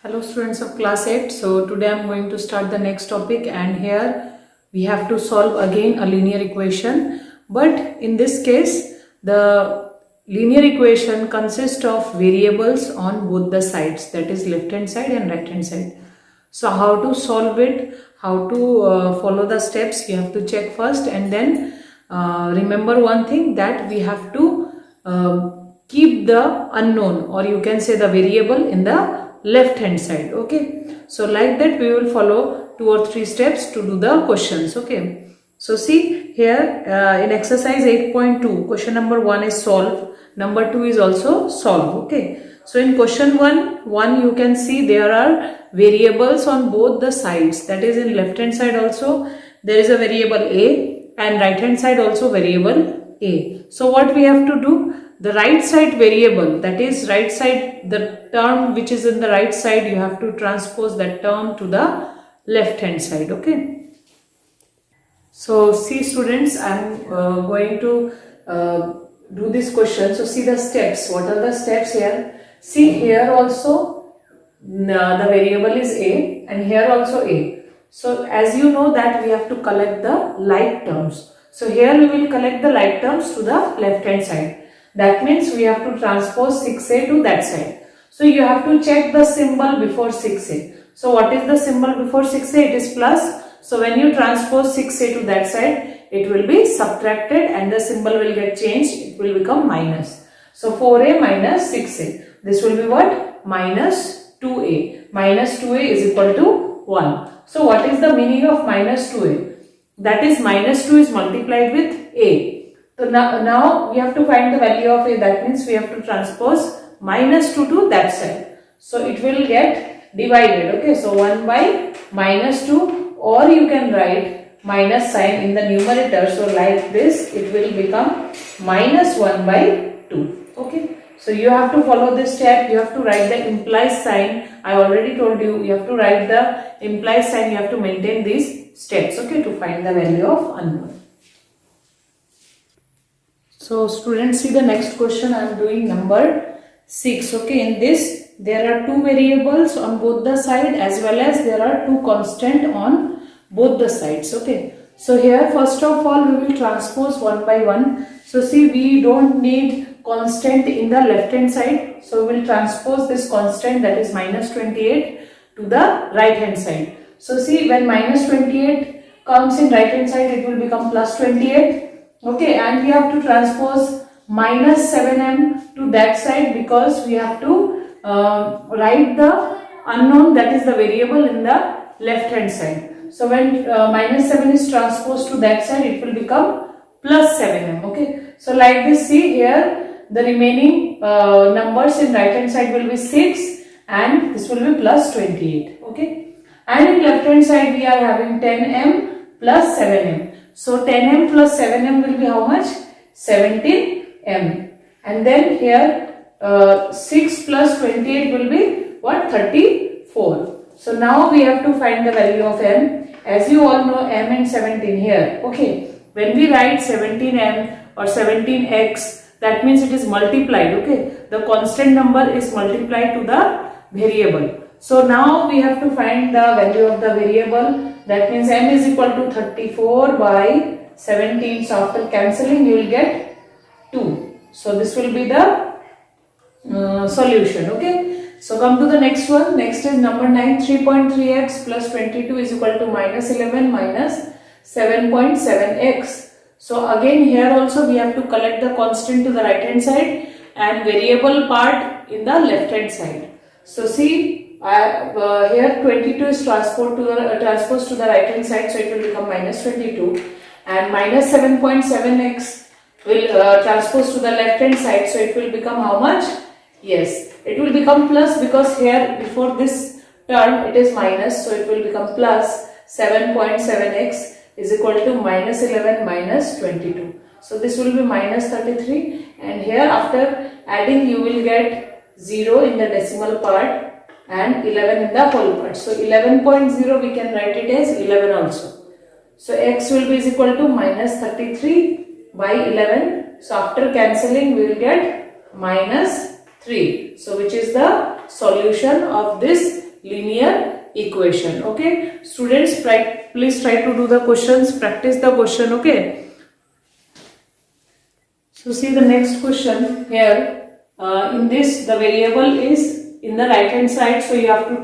Hello students of class 8. So today I am going to start the next topic, and here we have to solve again a linear equation, but in this case the linear equation consists of variables on both the sides, that is left hand side and right hand side. So how to solve it, how to follow the steps, we have to check first, and then remember one thing, that we have to keep the unknown, or you can say the variable, in the left hand side. Okay, so like that we will follow 2 or 3 steps to do the questions. Okay, so see here in exercise 8.2, question number 1 is solve, number 2 is also solve. Okay, so in question 1 you can see there are variables on both the sides, that is in left hand side also there is a variable a, and right hand side also variable a. So what we have to do, the right side variable, that is right side, the term which is in the right side, you have to transpose that term to the left hand side. Okay, so see students, I am going to do this question. So see the steps. What are the steps here? See here also the variable is a, and here also a. So as you know that we have to collect the like terms. So here we will collect the like terms to the left hand side. That means we have to transpose 6a to that side. So you have to check the symbol before 6a. So what is the symbol before 6a? It is plus. So when you transpose 6a to that side, it will be subtracted and the symbol will get changed. It will become minus. So 4a minus 6a. This will be what? Minus 2a. Minus 2a is equal to 1. So what is the meaning of minus 2a? That is minus 2 is multiplied with a. So now we have to find the value of a. That means we have to transpose minus 2 to that side. So it will get divided. Okay, so 1 by minus 2, or you can write minus sign in the numerator. So like this, it will become minus 1 by 2. Okay, so you have to follow this step. You have to write the implies sign. I already told you, you have to write the implies sign. You have to maintain these steps. Okay, to find the value of unknown. So students, see the next question. I am doing number 6. Okay, in this there are 2 variables on both the side, as well as there are 2 constant on both the sides. Okay, so here first of all we will transpose one by one. So see, we don't need constant in the left hand side, so we will transpose this constant, that is minus 28, to the right hand side. So see, when minus 28 comes in right hand side, it will become plus 28. Okay, and we have to transpose minus 7m to that side, because we have to write the unknown, that is the variable, in the left hand side. So when minus 7 is transposed to that side, it will become plus 7m. Okay, so like this, see here the remaining numbers in right hand side will be 6, and this will be plus 28. Okay, and in left hand side we are having 10m plus 7m. So 10m plus 7m will be how much? 17m. And then here 6 plus 28 will be what? 34. So now we have to find the value of m. As you all know, m and 17 here. Okay, when we write 17m or 17x, that means it is multiplied. Okay, the constant number is multiplied to the variable. So now we have to find the value of the variable. That means m is equal to 34 by 17. So after cancelling, you will get 2. So this will be the solution. Okay, so come to the next one. Next is number 9. 3.3x plus 22 is equal to minus 11 minus 7.7x. So again here also we have to collect the constant to the right hand side and variable part in the left hand side. So see, here 22 is transposed to the right hand side, so it will become minus 22, and minus 7.7x will transpose to the left hand side, so it will become how much? Yes, it will become plus, because here before this term it is minus, so it will become plus 7.7x is equal to minus 11 minus 22. So this will be minus 33, and here after adding you will get 0 in the decimal part and 11 in the whole part. So 11.0 we can write it as 11 also. So x will be is equal to minus 33 by 11. So after cancelling we will get minus 3. So which is the solution of this linear equation. Okay, students, please try to do the questions, practice the question. Okay, so see the next question here. In this, the variable is in the right hand side, so you have to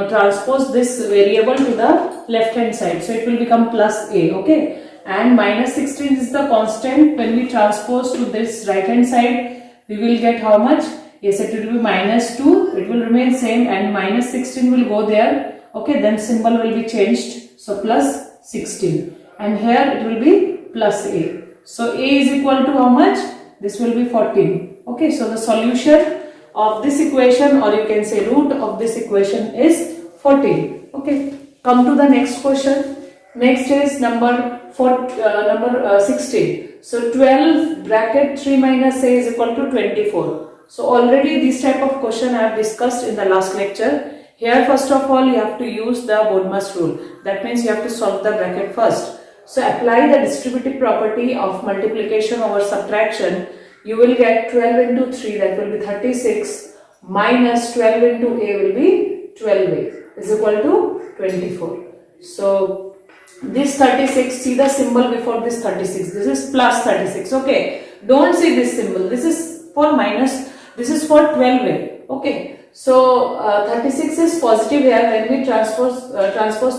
transpose this variable to the left hand side, so it will become plus a. Okay, and minus 16 is the constant. When we transpose to this right hand side, we will get how much? Yes, it will be minus 2, it will remain same, and minus 16 will go there. Okay, then symbol will be changed, so plus 16, and here it will be plus a. So a is equal to how much? This will be 14. Okay, so the solution of this equation, or you can say root of this equation, is 14. Okay, come to the next question. Next is number 16. So 12 bracket 3 minus a is equal to 24. So already this type of question I have discussed in the last lecture. Here first of all you have to use the Bodmer's rule. That means you have to solve the bracket first. So apply the distributive property of multiplication over subtraction. You will get 12 into 3, that will be 36, minus 12 into a will be 12a, is equal to 24. So this 36, see the symbol before this 36, this is plus 36. Okay, don't see this symbol, this is for minus, this is for 12a. Okay, so 36 is positive here. When we transpose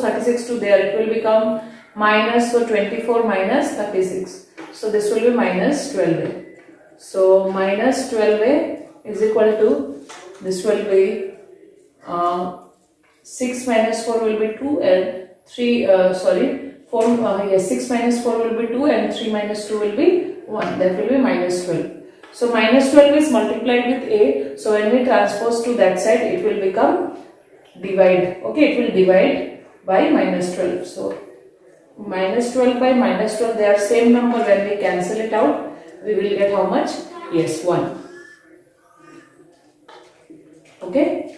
36 to there, it will become minus, so 24 minus 36, so this will be minus 12a. So minus 12a is equal to, this will be 6 minus 4 will be 2, and 6 minus 4 will be 2, and 3 minus 2 will be 1, that will be minus 12. So minus 12 is multiplied with a, so when we transpose to that side, it will become divide. Okay, it will divide by minus 12. So minus 12 by minus 12, they are same number. When we cancel it out, we will get how much? Yes, 1. Okay.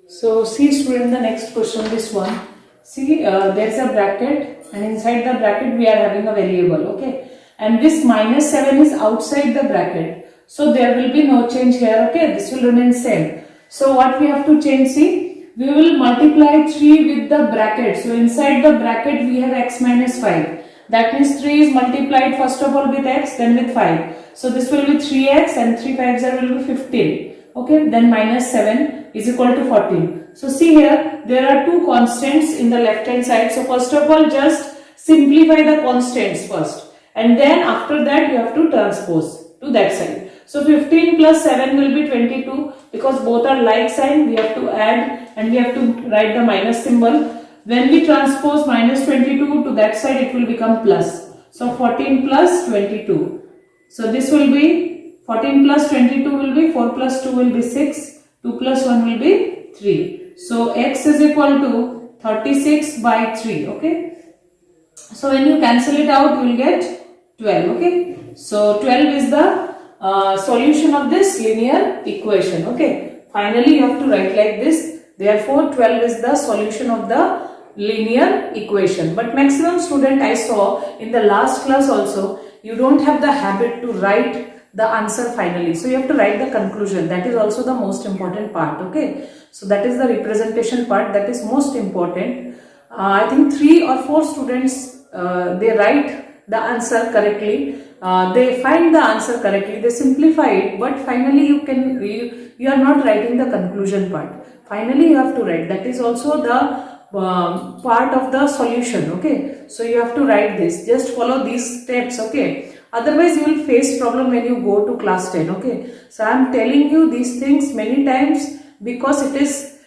So see student, the next question, this one. See, there is a bracket, and inside the bracket we are having a variable. Okay, and this minus 7 is outside the bracket, so there will be no change here. Okay, this will remain same. So what we have to change? See, we will multiply 3 with the bracket. So inside the bracket we have x minus 5. That means 3 is multiplied first of all with x, then with 5. So this will be 3x, and 3 5s will be 15. Okay, then minus 7 is equal to 14. So see here, there are two constants in the left hand side. So first of all, just simplify the constants first, and then after that you have to transpose to that side. So 15 plus 7 will be 22. Because both are like sign, we have to add, and we have to write the minus symbol. When we transpose minus 22 to that side, it will become plus. So 14 plus 22. So this will be 14 plus 22 will be 4 plus 2 will be 6. 2 plus 1 will be 3. So x is equal to 36 by 3. Okay. So when you cancel it out, you will get 12. Okay. So 12 is the solution of this linear equation. Okay. Finally, you have to write like this. Therefore, 12 is the solution of the linear equation. But maximum student I saw in the last class also, you don't have the habit to write the answer finally. So you have to write the conclusion. That is also the most important part. Okay. So that is the representation part, that is most important. I think 3 or 4 students, they write the answer correctly. They find the answer correctly, they simplify it, but finally you are not writing the conclusion part. Finally you have to write. That is also the part of the solution. Okay, so you have to write this. Just follow these steps. Okay, otherwise you will face problem when you go to class 10. Okay, so I am telling you these things many times because it is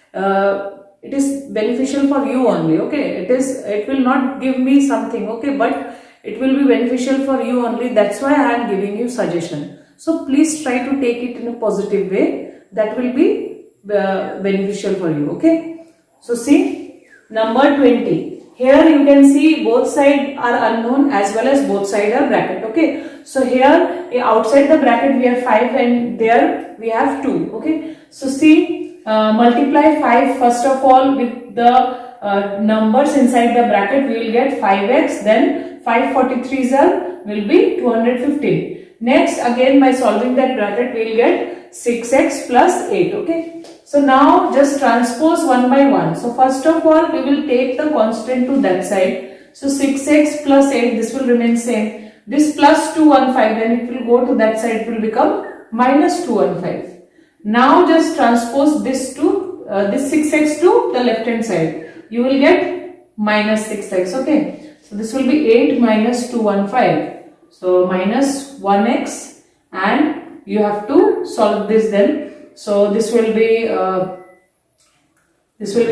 beneficial for you only. Okay, it will not give me something. Okay, but it will be beneficial for you only. That's why I am giving you suggestion. So please try to take it in a positive way. That will be beneficial for you. Okay. So see, number 20. Here you can see both sides are unknown as well as both sides are bracket. Okay. So here outside the bracket we have 5 and there we have 2. Okay. So see, multiply 5 first of all with the numbers inside the bracket. We will get 5x, then 543s will be 215. Next, again by solving that bracket we will get 6x plus 8. Okay. So now just transpose one by one. So first of all we will take the constant to that side. So 6x plus 8, this will remain same. This plus 215, then it will go to that side, it will become minus 215. Now just transpose this to this 6x to the left hand side. You will get minus 6x. Okay. So this will be 8 minus 215. So minus 1x, and you have to solve this then. So this will be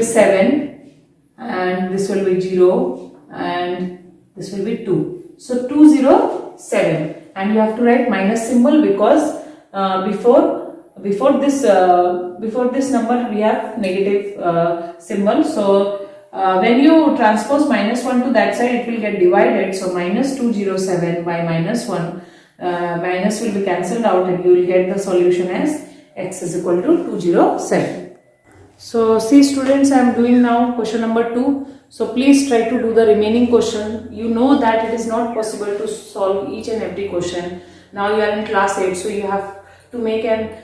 7, and this will be 0, and this will be 2. So 207, and you have to write minus symbol because before this number we have negative symbol. So when you transpose minus 1 to that side, it will get divided. So minus 207 by minus 1, minus will be cancelled out, and you will get the solution as x is equal to 207. So see students, I am doing now question number 2. So please try to do the remaining question. You know that it is not possible to solve each and every question. Now you are in class 8, so you have to make a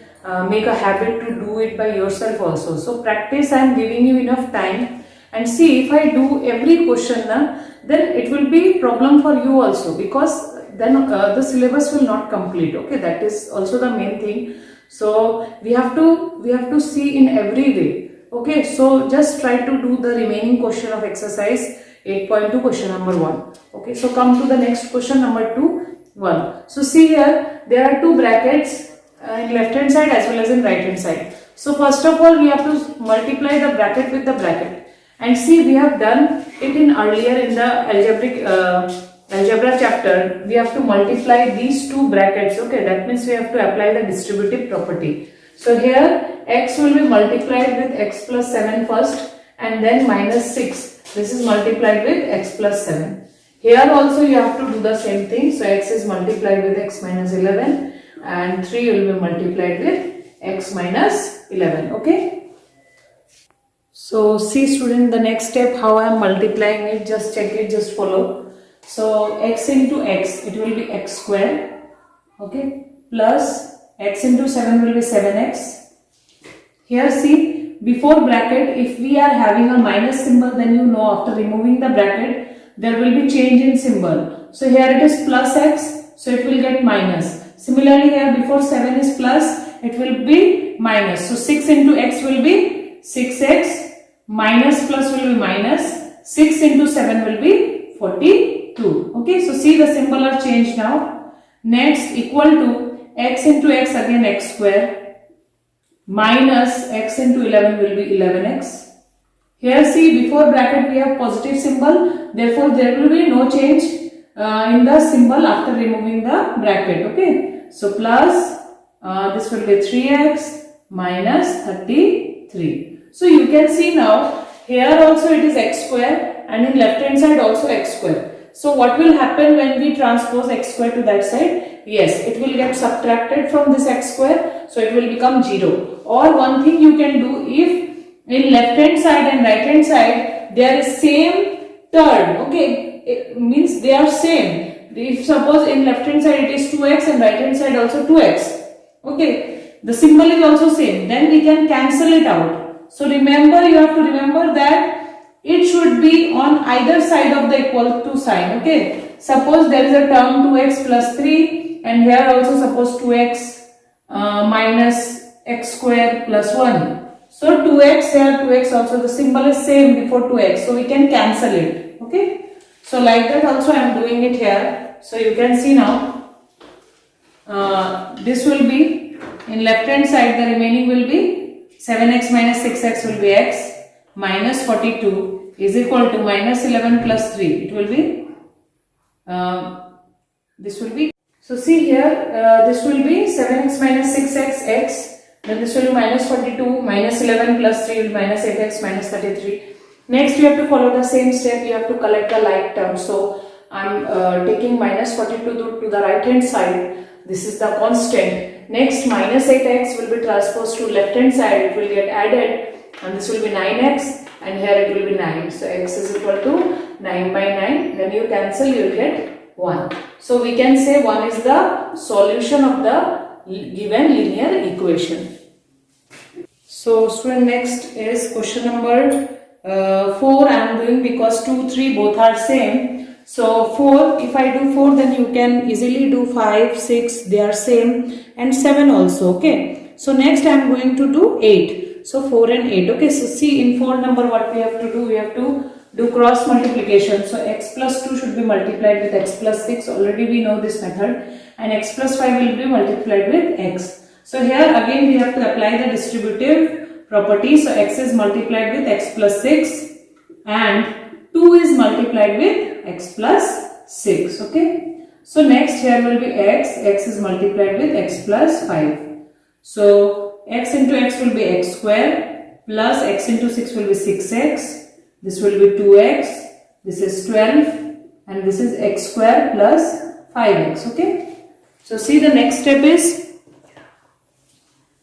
habit to do it by yourself also. So practice, I am giving you enough time, and see, if I do every question then it will be problem for you also, because then the syllabus will not complete. Okay, that is also the main thing. So we have to see in every way. Okay, so just try to do the remaining question of exercise 8.2 question number 1. Okay, so come to the next question number 2.1. So see here, there are two brackets in left hand side as well as in right hand side. So first of all we have to multiply the bracket with the bracket, and see, we have done it in earlier in the algebra chapter. We have to multiply these two brackets. Okay, that means we have to apply the distributive property. So here x will be multiplied with x plus 7 first, and then minus 6. This is multiplied with x plus 7. Here also you have to do the same thing. So x is multiplied with x minus 11, and 3 will be multiplied with x minus 11. Okay. So see student, the next step, how I am multiplying it, just check it, just follow. So x into x, it will be x square. Okay, plus x into 7 will be 7x. Here see, before bracket, if we are having a minus symbol, then you know after removing the bracket there will be change in symbol. So here it is plus x, so it will get minus. Similarly here, before 7 is plus, it will be minus. So 6 into x will be 6x, minus plus will be minus, 6 into 7 will be 42. Okay, so see, the symbol are changed now. Next, equal to x into x, again x square, minus x into 11 will be 11x. Here see, before bracket we have positive symbol, therefore there will be no change in the symbol after removing the bracket. Okay, so plus this will be 3x minus 33. So you can see now, here also it is x square, and in left hand side also x square. So what will happen when we transpose x square to that side? Yes, it will get subtracted from this x square, so it will become 0. Or one thing you can do, if in left hand side and right hand side there is same term, okay, it means they are same. If suppose in left hand side it is 2x and right hand side also 2x, okay, the symbol is also same, then we can cancel it out. So remember, you have to remember that it should be on either side of the equal to sign. Okay, suppose there is a term 2x plus 3, and here also suppose 2x minus x square plus 1. So 2x here, 2x also, the symbol is same before 2x, so we can cancel it. Okay, so like that also I am doing it here. So you can see now, this will be in left hand side, the remaining will be 7x minus 6x will be x, minus 42 is equal to minus 11 plus 3. It will be, this will be, so see here, this will be 7x minus 6x x, then this will be minus 42, minus 11 plus 3 will be minus 8x minus 33. Next you have to follow the same step, you have to collect the like term. So I am taking minus 42 to the right hand side, this is the constant. Next, minus 8x will be transposed to left hand side, it will get added, and this will be 9x, and here it will be 9. So x is equal to 9 by 9. When you cancel, you will get 1. So we can say 1 is the solution of the given linear equation. So student, next is question number 4 I am doing because 2, 3 both are same. So 4, if I do 4 then you can easily do 5, 6, they are same, and 7 also, okay. So next I am going to do 8. So 4 and 8, okay. So see, in 4 number what we have to do, we have to do cross multiplication. So x plus 2 should be multiplied with x plus 6, already we know this method, and x plus 5 will be multiplied with x. So here again we have to apply the distributive property. So x is multiplied with x plus 6 and 2 is multiplied with x plus 6, okay. So next here will be x is multiplied with x plus 5. So x into x will be x square plus x into 6 will be 6x, this will be 2x, this is 12, and this is x square plus 5x, okay. So see, the next step is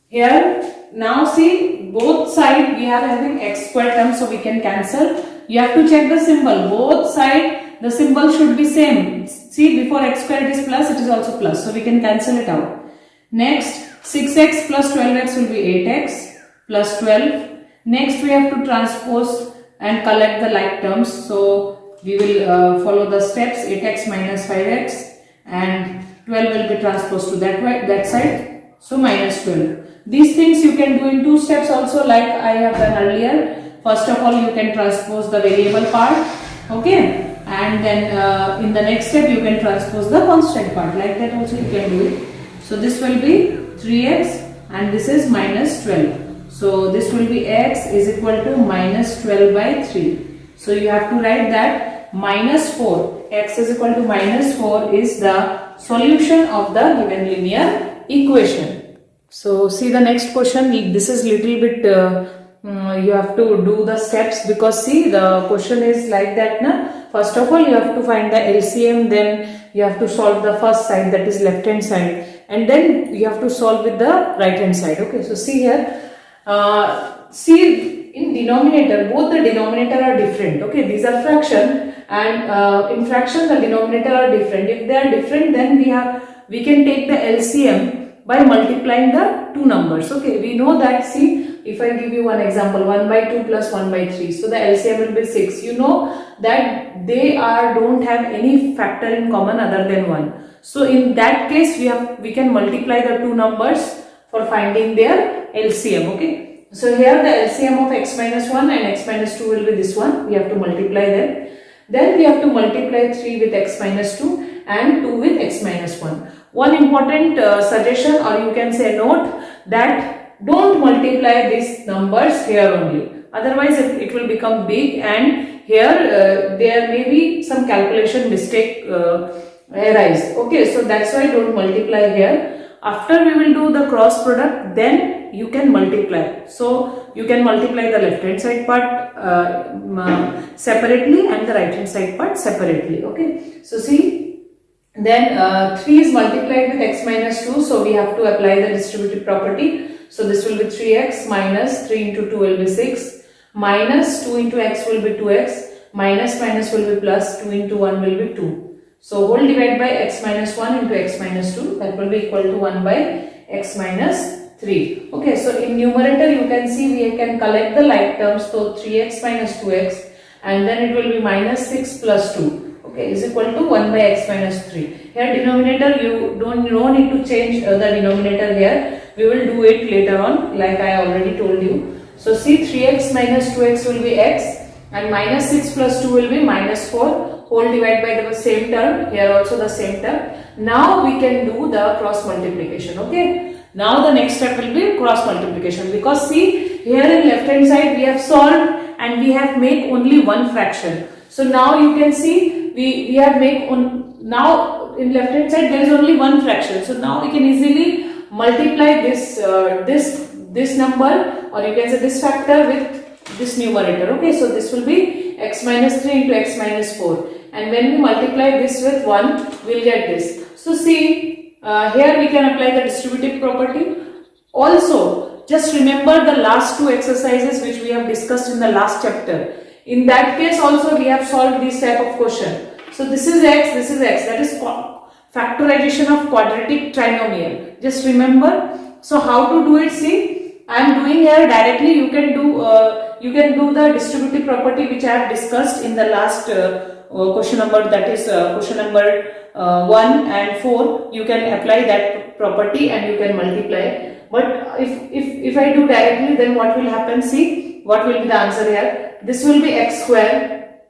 here. Now see, both side we are having x square term, so we can cancel. You have to check the symbol, both side the symbol should be same. See, before x square it is plus, it is also plus, so we can cancel it out. Next, 6x plus 12x will be 8x plus 12. Next we have to transpose and collect the like terms, so we will follow the steps. 8x minus 5x and 12 will be transposed to that side, so minus 12. These things you can do in 2 steps also, like I have done earlier. First of all, you can transpose the variable part, okay, and then in the next step you can transpose the constant part, like that also you can do it. So this will be 3x and this is minus 12. So this will be x is equal to minus 12 by 3. So you have to write that minus 4, x is equal to minus 4 is the solution of the given linear equation. So see the next question, this is little bit you have to do the steps, because see, the question is like that, na? First of all you have to find the LCM, then you have to solve the first side, that is left hand side, and then you have to solve with the right hand side, okay. So see here, see in denominator, both the denominator are different, okay. These are fraction, and in fraction the denominator are different. If they are different, then we can take the LCM by multiplying the two numbers, okay. We know that, see, if I give you one example, 1 by 2 plus 1 by 3, so the LCM will be 6. You know that they don't have any factor in common other than 1. So in that case we can multiply the two numbers for finding their LCM, okay. So here the LCM of x minus 1 and x minus 2 will be this one, we have to multiply them. Then we have to multiply 3 with x minus 2 and 2 with x minus 1. One important suggestion, or you can say note, that don't multiply these numbers here only, otherwise it will become big, and here there may be some calculation mistake arise, okay. So that's why don't multiply here. After we will do the cross product, then you can multiply. So you can multiply the left hand side part separately and the right hand side part separately, okay. So see, then 3 is multiplied with x minus 2, so we have to apply the distributive property. So this will be 3x minus 3 into 2 will be 6, minus 2 into x will be 2x, minus minus will be plus, 2 into 1 will be 2. So whole divided by x minus 1 into x minus 2, that will be equal to 1 by x minus 3. Okay, so in numerator you can see we can collect the like terms, so 3x minus 2x, and then it will be minus 6 plus 2, okay, is equal to 1 by x minus 3. Here denominator, you don't need to change the denominator here. We will do it later on, like I already told you. So see, 3x minus 2x will be x, and minus 6 plus 2 will be minus 4, whole divided by the same term, here also the same term. Now we can do the cross multiplication, okay. Now the next step will be cross multiplication, because see, here in left hand side we have solved and we have made only one fraction. So now you can see we have made now in left hand side there is only one fraction. So now we can easily multiply this this number, or you can say this factor, with this numerator, okay. So this will be x minus 3 into x minus 4, and when we multiply this with 1, we will get this. So see, here we can apply the distributive property. Also, just remember the last two exercises which we have discussed in the last chapter. In that case also we have solved this type of question. So this is x, that is factorization of quadratic trinomial. Just remember. So how to do it? See, I am doing here directly. You can do the distributive property which I have discussed in the last question number, that is question number 1 and 4. You can apply that property and you can multiply. But if I do directly, then what will happen? See, what will be the answer here? This will be x square,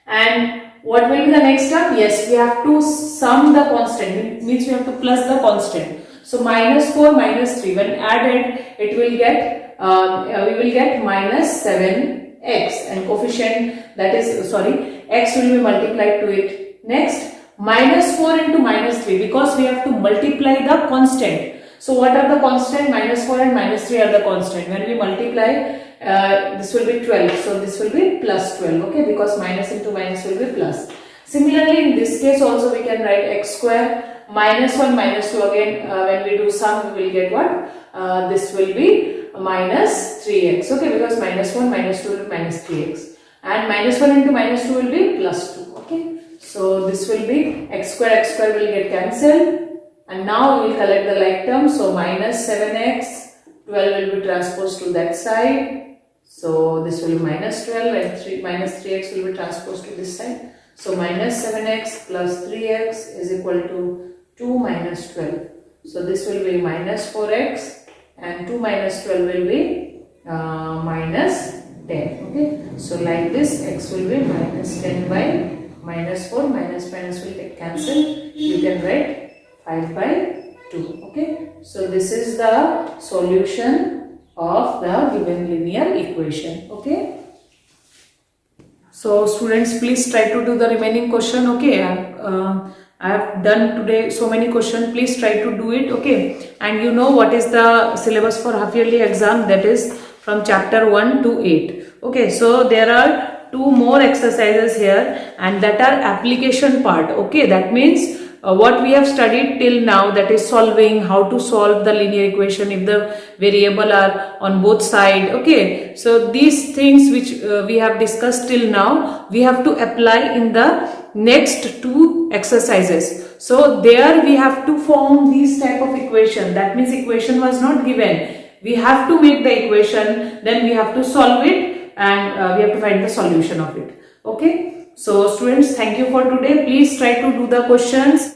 and what will be the next term? Yes, we have to sum the constant, means we have to plus the constant. So minus 4 minus 3, when added, it will get we will get minus 7x, and coefficient, that is sorry, x will be multiplied to it. Next, minus 4 into minus 3, because we have to multiply the constant. So what are the constant? Minus 4 and minus 3 are the constant. When we multiply, this will be 12. So this will be plus 12. Okay, because minus into minus will be plus. Similarly, in this case also we can write x square minus 1 minus 2. Again, when we do sum, we will get what? This will be minus 3x. Okay, because minus 1 minus 2 will be minus 3x. And minus 1 into minus 2 will be plus 2. Okay, so this will be x square will get cancelled. And now we will collect the like terms. So minus 7x, 12 will be transposed to that side. So this will be minus 12, and minus 3x will be transposed to this side. So minus 7x plus 3x is equal to 2 minus 12. So this will be minus 4x, and 2 minus 12 will be minus 10. Okay. So like this, x will be minus 10 by minus 4, minus will get cancelled. You can write 5 by 2. Okay, so this is the solution of the given linear equation. Okay, so students, please try to do the remaining question. Okay, I have done today so many questions. Please try to do it. Okay, and you know what is the syllabus for half yearly exam? That is from chapter 1 to 8. Okay, so there are 2 more exercises here, and that are application part. Okay, that means what we have studied till now, that is solving, how to solve the linear equation if the variable are on both sides. Okay, so these things which we have discussed till now, we have to apply in the next 2 exercises. So there we have to form these type of equation. That means equation was not given, we have to make the equation, then we have to solve it, and we have to find the solution of it. Okay, so students, thank you for today. Please try to do the questions.